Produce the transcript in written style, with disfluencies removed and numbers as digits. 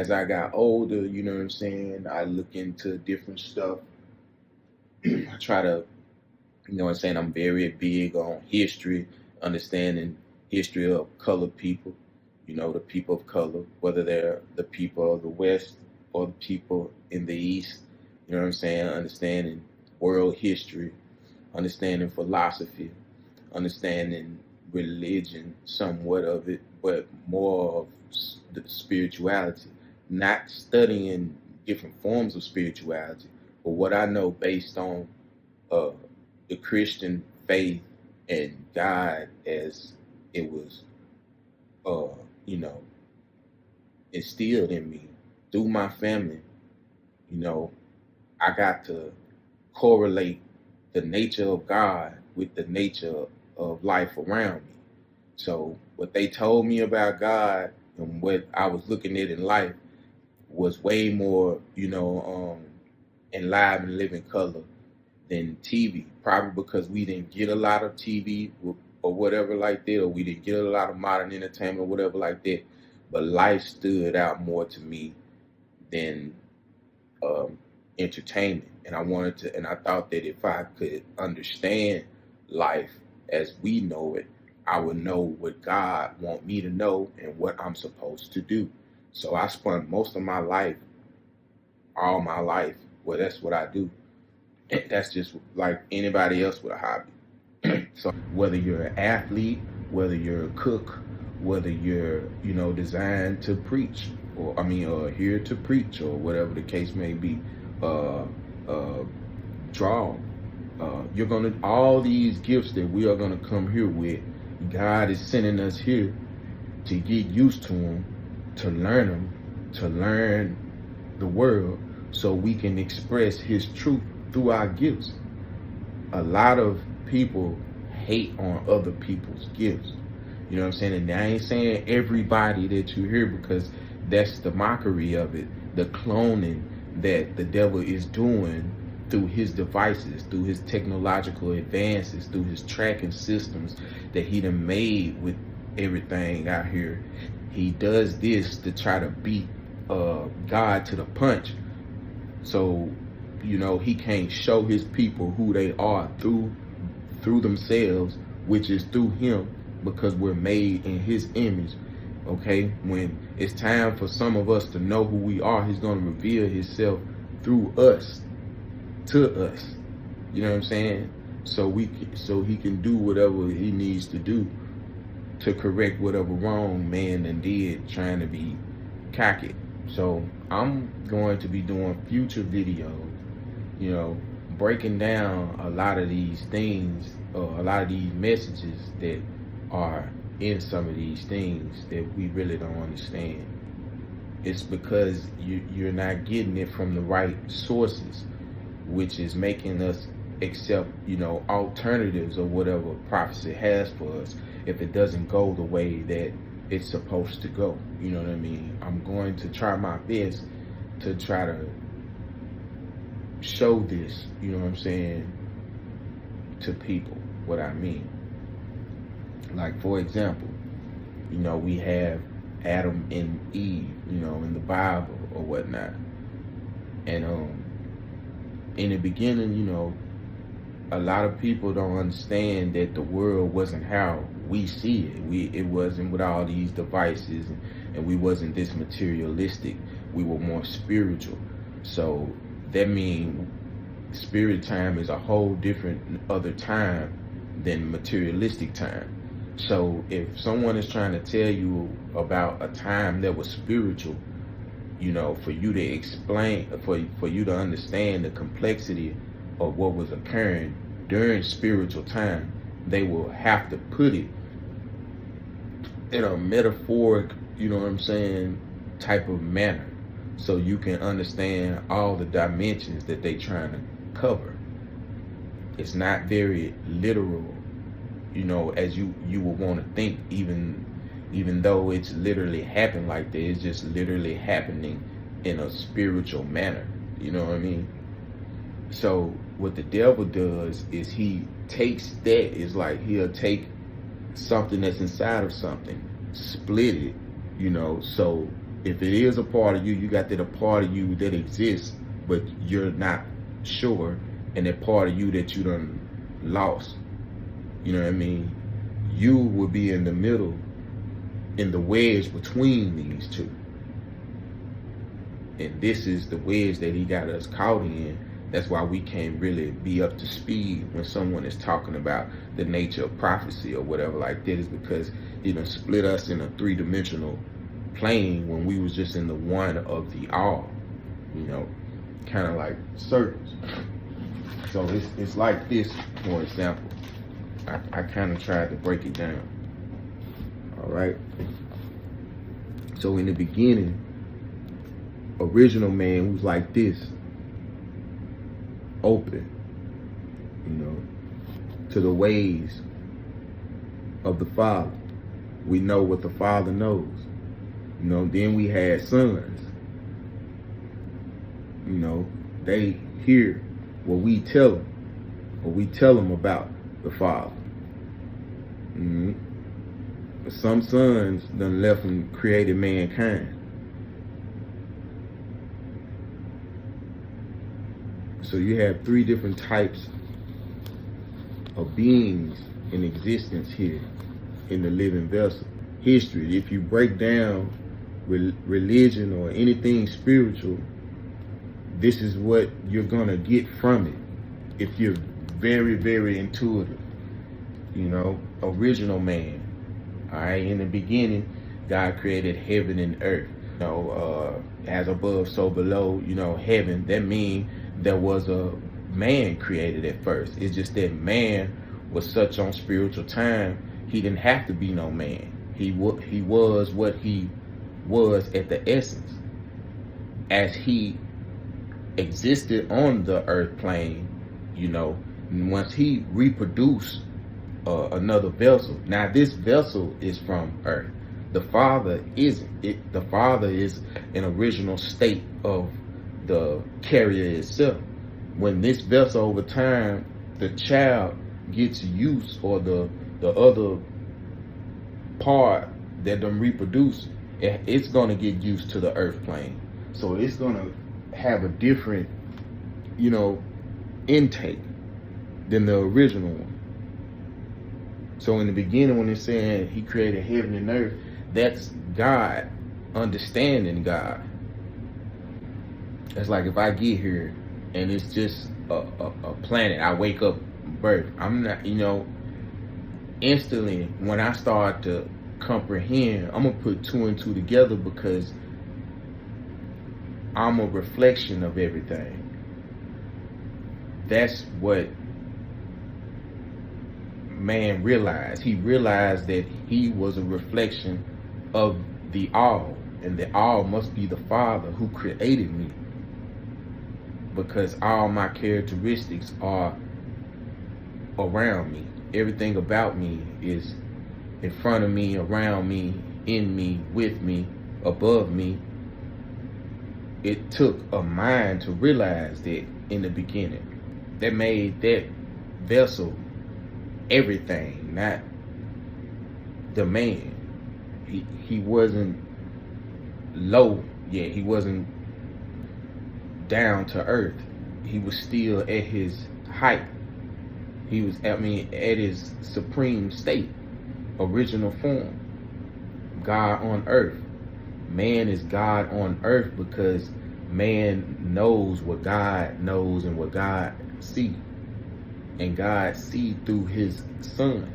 as I got older, you know what I'm saying, I look into different stuff. I try to, you know what I'm saying, I'm very big on history, understanding history of colored people, the people of color, whether they're the people of the West or the people in the East, you know what I'm saying, understanding world history, understanding philosophy, understanding religion, somewhat of it, but more of the spirituality, not studying different forms of spirituality, but what I know based on uh, the Christian faith and God as it was, uh, you know, instilled in me through my family. You know, I got to correlate the nature of God with the nature of life around me. So what they told me about God and what I was looking at in life was way more, in live and living color than TV. Probably because we didn't get a lot of TV or whatever like that, or we didn't get a lot of modern entertainment or whatever like that. But life stood out more to me than um, entertainment. And I thought that if I could understand life as we know it, I would know what God want me to know and what I'm supposed to do. So I spent most of my life, all my life, well, that's what I do. And that's just like anybody else with a hobby. So whether you're an athlete, whether you're a cook, whether you're, designed to preach, or here to preach, or whatever the case may be, uh, uh, draw. You're gonna all these gifts that we are gonna come here with. God is sending us here to get used to them, to learn them, to learn the world, so we can express His truth through our gifts. A lot of people hate on other people's gifts. You know what I'm saying? And I ain't saying everybody that you hear, because that's the mockery of it, the cloning that the devil is doing through his devices, through his technological advances, through his tracking systems that he done made with everything out here. He does this to try to beat God to the punch. So, he can't show his people who they are through themselves, which is through him, because we're made in his image. Okay, when it's time for some of us to know who we are, he's going to reveal himself through us, to us. You know what I'm saying? So he can do whatever he needs to do to correct whatever wrong man done did trying to be cocky. So I'm going to be doing future videos, breaking down a lot of these things, a lot of these messages that are in some of these things that we really don't understand. It's because you're not getting it from the right sources, which is making us accept, alternatives or whatever prophecy has for us if it doesn't go the way that it's supposed to go. You know what I mean? I'm going to try my best to try to show this, you know what I'm saying, to people, what I mean. Like, for example, we have Adam and Eve, in the Bible or whatnot. And in the beginning, a lot of people don't understand that the world wasn't how we see it. It wasn't with all these devices, and we wasn't this materialistic. We were more spiritual. So that means spirit time is a whole different other time than materialistic time. So if someone is trying to tell you about a time that was spiritual, for you to explain, for you to understand the complexity of what was occurring during spiritual time, they will have to put it in a metaphoric, type of manner, so you can understand all the dimensions that they trying to cover. It's not very literal, as you would want to think, even though it's literally happened like that. It's just literally happening in a spiritual manner. You know what I mean? So what the devil does is he takes that. It's like he'll take something that's inside of something, split it, so If it is a part of you, you got that a part of you that exists, but you're not sure, and that part of you that you done lost. You know what I mean? You will be in the middle, in the wedge between these two. And this is the wedge that he got us caught in. That's why we can't really be up to speed when someone is talking about the nature of prophecy or whatever like that, is because he done split us in a three-dimensional plane when we was just in the one of the all, you know, kind of like circles. So it's like this, for example. I kind of tried to break it down. All right. So in the beginning, original man was like this, open, you know, to the ways of the Father. We know what the Father knows. You know, then we had sons. You know, they hear what we tell them, or we tell them about the Father. But some sons done left and created mankind. So you have three different types of beings in existence here in the living vessel. History, if you break down religion or anything spiritual, this is what you're gonna get from it if you're very, very intuitive. You know, original man. All right, in the beginning, God created heaven and earth. You know, as above, so below. You know, heaven. That means there was a man created at first. It's just that man was such on spiritual time, he didn't have to be no man. He was what he was at the essence. As he existed on the earth plane, you know, once he reproduced another vessel. Now this vessel is from earth. The Father isn't. The Father is an original state of the carrier itself. When this vessel over time, the child gets use, or the other part that them reproduce, it's gonna get used to the earth plane. So it's gonna have a different, you know, intake than the original one. So in the beginning, when it's saying he created heaven and earth, that's God understanding God. It's like if I get here and it's just a planet, I wake up, birth. I'm not, you know, instantly when I start to comprehend, I'm gonna put two and two together, because I'm a reflection of everything. That's what man realized. He realized that he was a reflection of the all, and the all must be the Father who created me, because all my characteristics are around me. Everything about me is in front of me, around me, in me, with me, above me. It took a mind to realize that in the beginning. That made that vessel everything, not the man. He wasn't low yet. He wasn't down to earth. He was still at his height. He was, at his supreme state, original form. God on earth. Man is God on earth because man knows what God knows and what God sees. And God sees through his son.